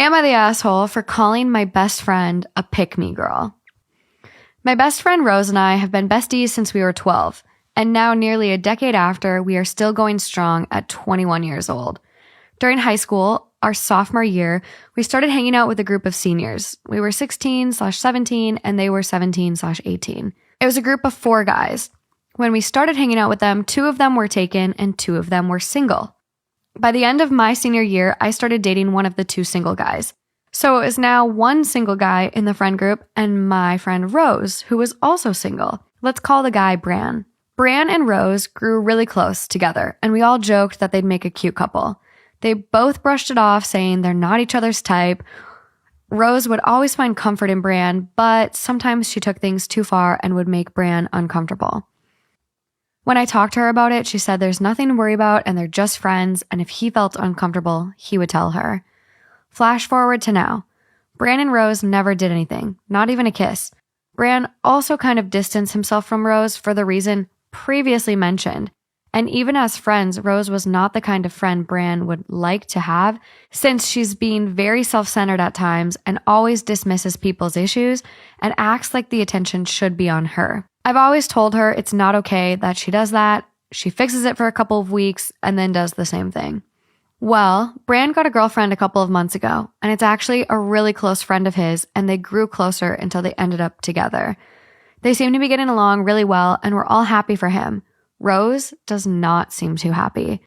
Am I the asshole for calling my best friend a pick-me girl? My best friend Rose and I have been besties since we were 12, and now nearly a decade after, we are still going strong at 21 years old. During high school, our sophomore year, we started hanging out with a group of seniors. We were 16/17, and they were 17/18. It was a group of 4 guys. When we started hanging out with them, 2 of them were taken and 2 of them were single. By the end of my senior year, I started dating one of the 2 single guys. So it was now 1 single guy in the friend group and my friend Rose, who was also single. Let's call the guy Bran. Bran and Rose grew really close together, and we all joked that they'd make a cute couple. They both brushed it off, saying they're not each other's type. Rose would always find comfort in Bran, but sometimes she took things too far and would make Bran uncomfortable. When I talked to her about it, she said there's nothing to worry about and they're just friends, and if he felt uncomfortable, he would tell her. Flash forward to now. Bran and Rose never did anything, not even a kiss. Bran also kind of distanced himself from Rose for the reason previously mentioned. And even as friends, Rose was not the kind of friend Bran would like to have, since she's being very self-centered at times and always dismisses people's issues and acts like the attention should be on her. I've always told her it's not okay that she does that. She fixes it for a couple of weeks and then does the same thing. Well, Bran got a girlfriend a couple of months ago, and it's actually a really close friend of his, and they grew closer until they ended up together. They seem to be getting along really well, and we're all happy for him. Rose does not seem too happy.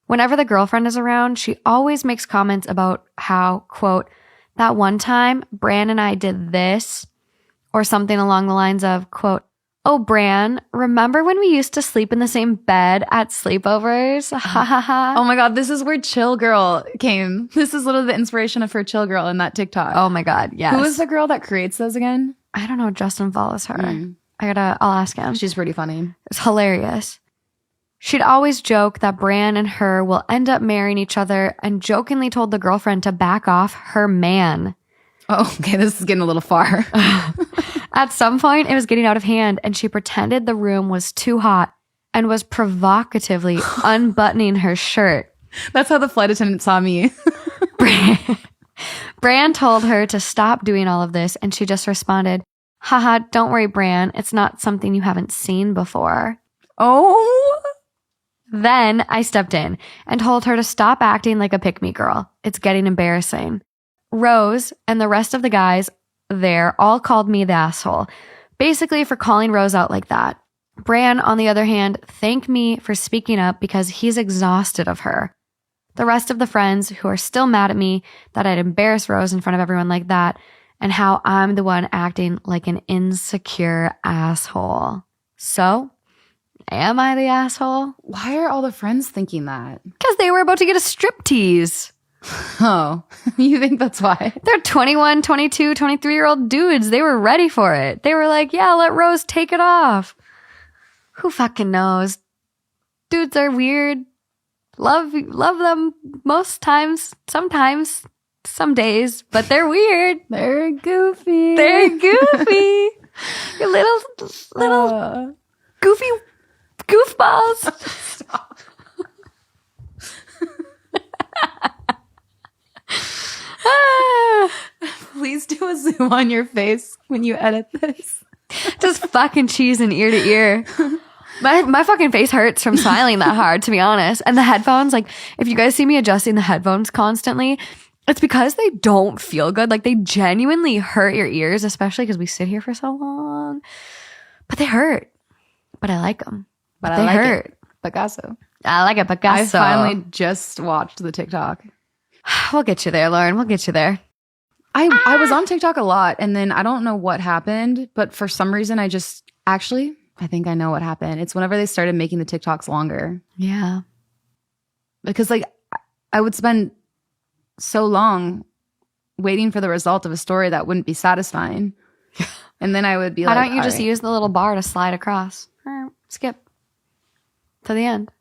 Whenever the girlfriend is around, she always makes comments about how, quote, that one time Bran and I did this, or something along the lines of, quote, oh, Bran, remember when we used to sleep in the same bed at sleepovers? Ha ha ha. Oh my God, this is where Chill Girl came. This is literally the inspiration for Chill Girl in that TikTok. Oh my God, yes. Who is the girl that creates those again? I don't know. Justin follows her. I'll ask him. She's pretty funny. It's hilarious. She'd always joke that Bran and her will end up marrying each other and jokingly told the girlfriend to back off her man. Oh, okay. This is getting a little far. At some point, it was getting out of hand, and she pretended the room was too hot and was provocatively unbuttoning her shirt. That's how the flight attendant saw me. Bran told her to stop doing all of this, and she just responded, haha, don't worry, Bran. It's not something you haven't seen before. Oh. Then I stepped in and told her to stop acting like a pick-me girl. It's getting embarrassing. Rose and the rest of the guys there all called me the asshole, basically for calling Rose out like that. Bran, on the other hand, thanked me for speaking up because he's exhausted of her. The rest of the friends who are still mad at me that I'd embarrass Rose in front of everyone like that, and how I'm the one acting like an insecure asshole. So, am I the asshole? Why are all the friends thinking that? Because they were about to get a striptease. Oh, you think that's why? They're 21, 22, 23-year-old dudes. They were ready for it. They were like, yeah, let Rose take it off. Who fucking knows? Dudes are weird. Love them most times, sometimes, some days, but they're weird. They're goofy. They're goofy. Your little goofy goofballs. Stop. Please do a zoom on your face when you edit this. Just fucking cheesing ear to ear. My fucking face hurts from smiling that hard, to be honest. And the headphones, like, if you guys see me adjusting the headphones constantly, it's because they don't feel good. Like, they genuinely hurt your ears, especially because we sit here for so long. But they hurt. But I like them. But they I like hurt. it. Picasso. I like it, Picasso. I finally just watched the TikTok. We'll get you there, Lauren. We'll get you there. I was on TikTok a lot, and then I don't know what happened, but for some reason I think I know what happened. It's whenever they started making the TikToks longer. Yeah. Because like I would spend so long waiting for the result of a story that wouldn't be satisfying. And then I would be Why like, don't you just use the little bar to slide across? Skip to the end.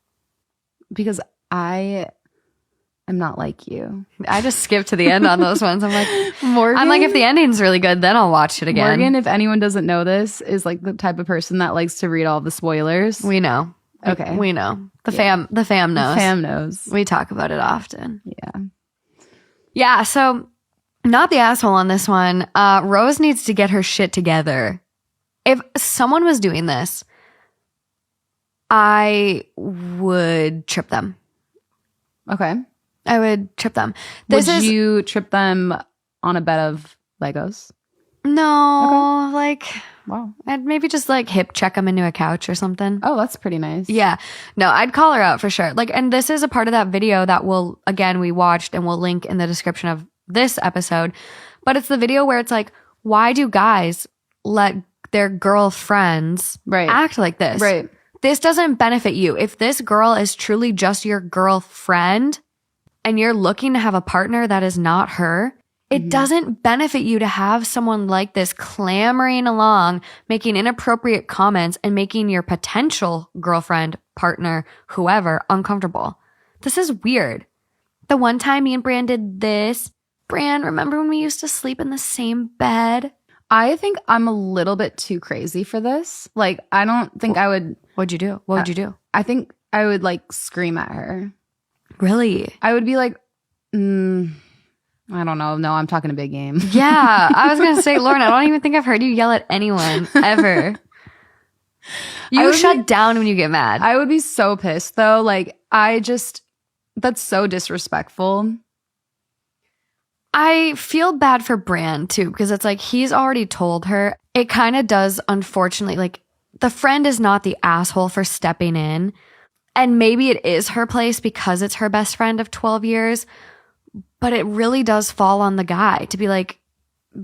Because I am not like you. I just skip to the end on those ones. I'm like, Morgan, I'm like, if the ending's really good, then I'll watch it again. Morgan, if anyone doesn't know this, is like the type of person that likes to read all the spoilers. We know. Okay. We know. The fam knows. The fam knows. We talk about it often. Yeah. Yeah, so Not the asshole on this one. Rose needs to get her shit together. If someone was doing this, I would trip them. Okay. I would trip them. Would you trip them on a bed of Legos? No, like, Wow. I'd maybe just like hip check them into a couch or something. Oh, that's pretty nice. Yeah. No, I'd call her out for sure. Like, and this is a part of that video that we watched and we'll link in the description of this episode. But it's the video where it's like, why do guys let their girlfriends act like this? Right. This doesn't benefit you. If this girl is truly just your girlfriend and you're looking to have a partner that is not her, it doesn't benefit you to have someone like this clamoring along, making inappropriate comments and making your potential girlfriend, partner, whoever uncomfortable. This is weird. The one time me and Bran did this, Bran, remember when we used to sleep in the same bed? I think I'm a little bit too crazy for this. Like, I don't think I would. What'd you do? What would you do? I think I would like scream at her. Really? I would be like, I don't know. No, I'm talking a big game. Yeah. I was going to say, Lauren, I don't even think I've heard you yell at anyone ever. You shut down when you get mad. I would be so pissed though. Like, that's so disrespectful. I feel bad for Bran too, because it's like he's already told her. It kind of does, unfortunately, like the friend is not the asshole for stepping in. And maybe it is her place because it's her best friend of 12 years. But it really does fall on the guy to be like,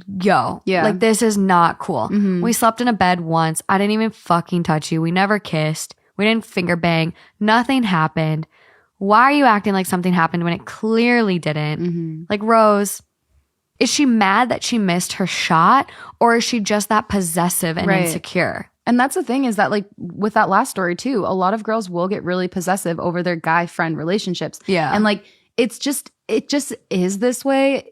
yo, like this is not cool. We slept in a bed once. I didn't even fucking touch you. We never kissed. We didn't finger bang. Nothing happened. Why are you acting like something happened when it clearly didn't? Like, Rose, is she mad that she missed her shot? Or is she just that possessive and insecure? And that's the thing is that, like, with that last story too, a lot of girls will get really possessive over their guy friend relationships. Yeah. And like, it just is this way.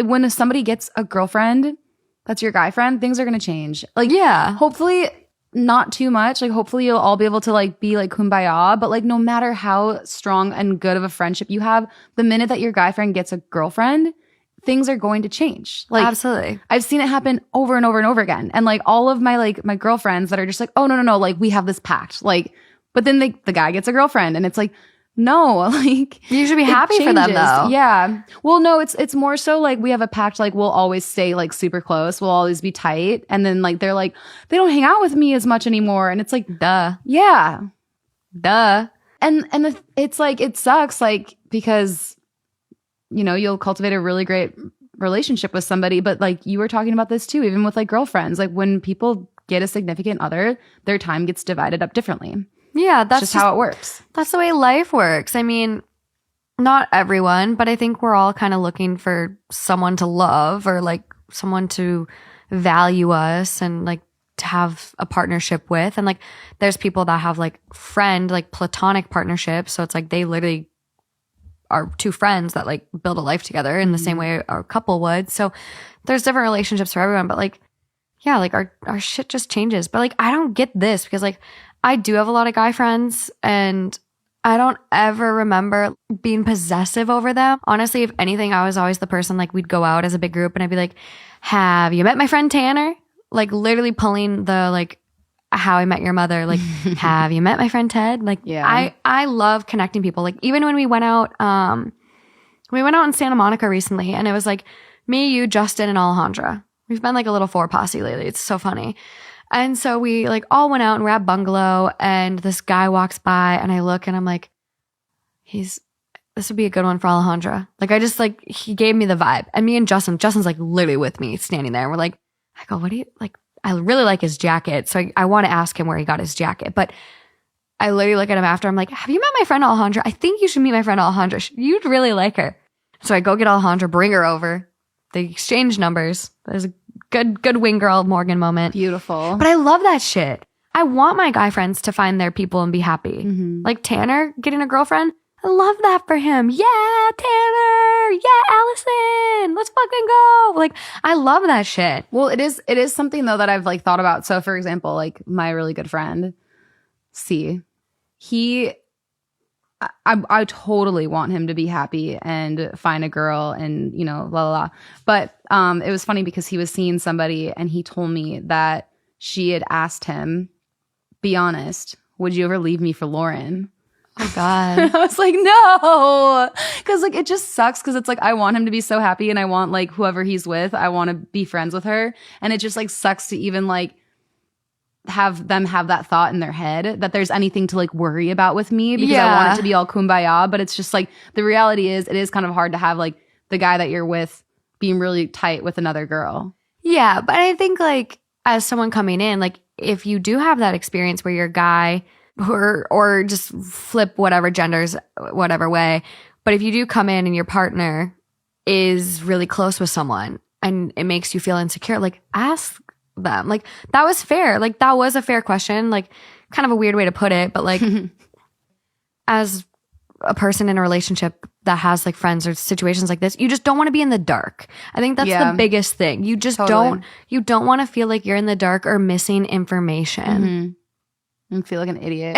When somebody gets a girlfriend that's your guy friend, things are going to change. Like, yeah, hopefully not too much. Like, hopefully you'll all be able to like be like kumbaya. But like, no matter how strong and good of a friendship you have, the minute that your guy friend gets a girlfriend, things are going to change. Like, absolutely. I've seen it happen over and over and over again. And like all of my girlfriends that are just like, oh no, like we have this pact. Like, but then the guy gets a girlfriend and it's like, no, like you should be happy for them though. Yeah. Well, no, it's more so like we have a pact, like we'll always stay like super close. We'll always be tight. And then like they're like, they don't hang out with me as much anymore. And it's like, duh. Yeah. Duh. And it's like, it sucks, like, because, you know, you'll cultivate a really great relationship with somebody. But like you were talking about this too, even with like girlfriends, like when people get a significant other, their time gets divided up differently. Yeah, that's just how it works. That's the way life works. I mean, not everyone, but I think we're all kind of looking for someone to love or like someone to value us and like to have a partnership with. And like there's people that have like like platonic partnerships. So it's like they literally are two friends that like build a life together in the same way a couple would. So there's different relationships for everyone. But like, yeah, like our shit just changes. But like, I don't get this because like, I do have a lot of guy friends and I don't ever remember being possessive over them. Honestly, if anything, I was always the person like we'd go out as a big group and I'd be like, have you met my friend Tanner? Like literally pulling the like How I Met Your Mother. Like, have you met my friend Ted? Like, yeah. I love connecting people. Like even when we went out in Santa Monica recently and it was like me, you, Justin, and Alejandra. We've been like a little four posse lately. It's so funny. And so we like all went out and we're at Bungalow and this guy walks by and I look and I'm like, this would be a good one for Alejandra. Like I just like, he gave me the vibe. And me and Justin's like literally with me standing there. And we're like, I go, what do you like? I really like his jacket. So I want to ask him where he got his jacket. But I literally look at him after. I'm like, have you met my friend Alejandra? I think you should meet my friend Alejandra. You'd really like her. So I go get Alejandra, bring her over. They exchange numbers. There's a good wing girl Morgan moment. Beautiful. But I love that shit. I want my guy friends to find their people and be happy. Like Tanner getting a girlfriend. I love that for him. Yeah, Tanner. Yeah, Allison. Let's fucking go. Like, I love that shit. Well, it is something though that I've like thought about. So for example, like my really good friend, C, I totally want him to be happy and find a girl and, you know, la la la. But it was funny because he was seeing somebody and he told me that she had asked him, be honest, would you ever leave me for Lauren? Oh God. I was like, no, because like it just sucks because it's like I want him to be so happy and I want like whoever he's with, I want to be friends with her, and it just like sucks to even like have them have that thought in their head that there's anything to like worry about with me because I want it to be all kumbaya. But it's just like the reality is it is kind of hard to have like the guy that you're with being really tight with another girl. Yeah, but I think like as someone coming in, like if you do have that experience where you're a guy or just flip whatever genders, whatever way, but if you do come in and your partner is really close with someone and it makes you feel insecure, like ask them. Like that was fair. Like that was a fair question. Like kind of a weird way to put it, but like as a person in a relationship that has like friends or situations like this, you just don't want to be in the dark. I think that's the biggest thing. You just don't want to feel like you're in the dark or missing information. And feel like an idiot.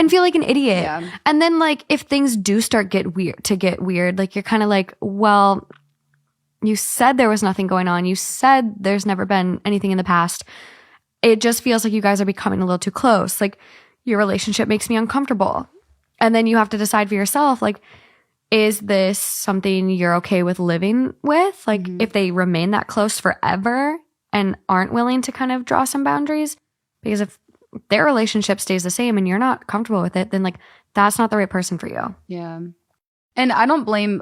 Yeah. And then like if things do start get weird, like you're kind of like, well, you said there was nothing going on. You said there's never been anything in the past. It just feels like you guys are becoming a little too close. Like your relationship makes me uncomfortable. And then you have to decide for yourself, like, is this something you're okay with living with? Like if they remain that close forever and aren't willing to kind of draw some boundaries? Because if their relationship stays the same and you're not comfortable with it, then like that's not the right person for you. Yeah. And I don't blame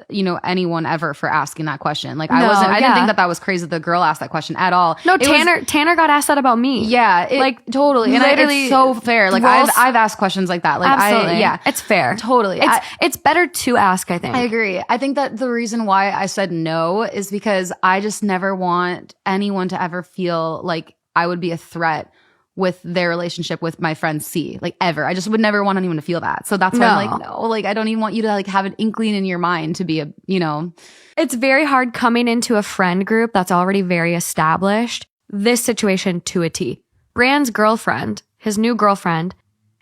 you know, anyone ever for asking that question. Like I didn't think that was crazy that the girl asked that question at all. No, Tanner got asked that about me. Yeah. Like totally. And it's so fair. Like I've asked questions like that. Like absolutely. It's fair. Totally. It's better to ask, I think. I agree. I think that the reason why I said no is because I just never want anyone to ever feel like I would be a threat with their relationship with my friend C, like ever. I just would never want anyone to feel that. So that's why I'm like, no, like I don't even want you to like have an inkling in your mind to be a, you know. It's very hard coming into a friend group that's already very established. This situation to a T. Brand's girlfriend, his new girlfriend,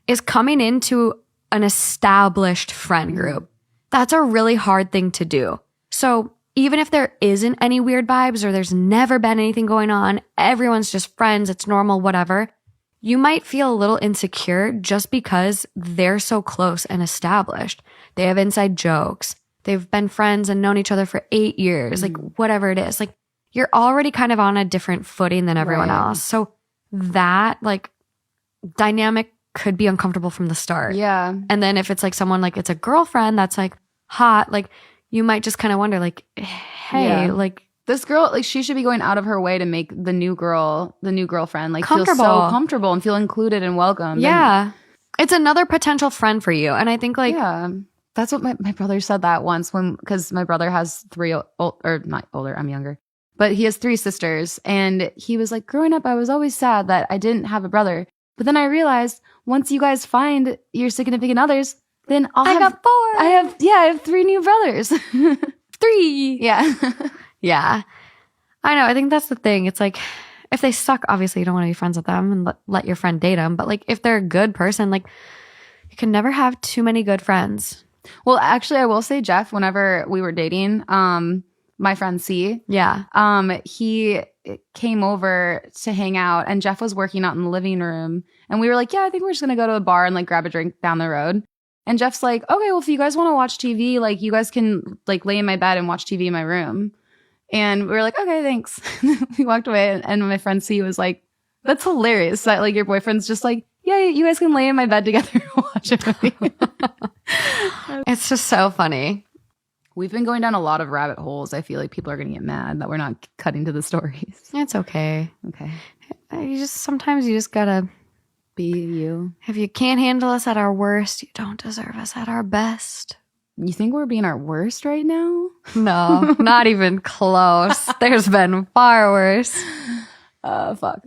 is coming into an established friend group. That's a really hard thing to do. So even if there isn't any weird vibes or there's never been anything going on, everyone's just friends, it's normal, whatever, you might feel a little insecure just because they're so close and established. They have inside jokes. They've been friends and known each other for 8 years, like whatever it is. Like you're already kind of on a different footing than everyone else. So that like dynamic could be uncomfortable from the start. Yeah. And then if it's like someone like it's a girlfriend that's like hot, like you might just kind of wonder like, hey, like this girl, like she should be going out of her way to make the new girlfriend like feel so comfortable and feel included and welcome. Yeah. It's another potential friend for you. And I think like, that's what my brother said that once because my brother has or not older, I'm younger, but he has 3 sisters. And he was like, growing up, I was always sad that I didn't have a brother. But then I realized once you guys find your significant others, then I got 4. I have 3 new brothers. 3. Yeah. Yeah. I know. I think that's the thing. It's like, if they suck, obviously you don't want to be friends with them and let your friend date them. But like, if they're a good person, like you can never have too many good friends. Well, actually, I will say, Jeff, whenever we were dating, my friend C, he came over to hang out and Jeff was working out in the living room. And we were like, yeah, I think we're just going to go to a bar and like grab a drink down the road. And Jeff's like, okay, well, if you guys want to watch TV, like you guys can like lay in my bed and watch TV in my room. And we were like, okay, thanks. We walked away and my friend C was like, that's hilarious that like your boyfriend's just like, yeah, you guys can lay in my bed together and watch a movie. It's just so funny. We've been going down a lot of rabbit holes. I feel like people are going to get mad that we're not cutting to the stories. It's okay. Okay. Sometimes you just gotta be you. If you can't handle us at our worst, you don't deserve us at our best. You think we're being our worst right now? No, not even close. There's been far worse. Fuck.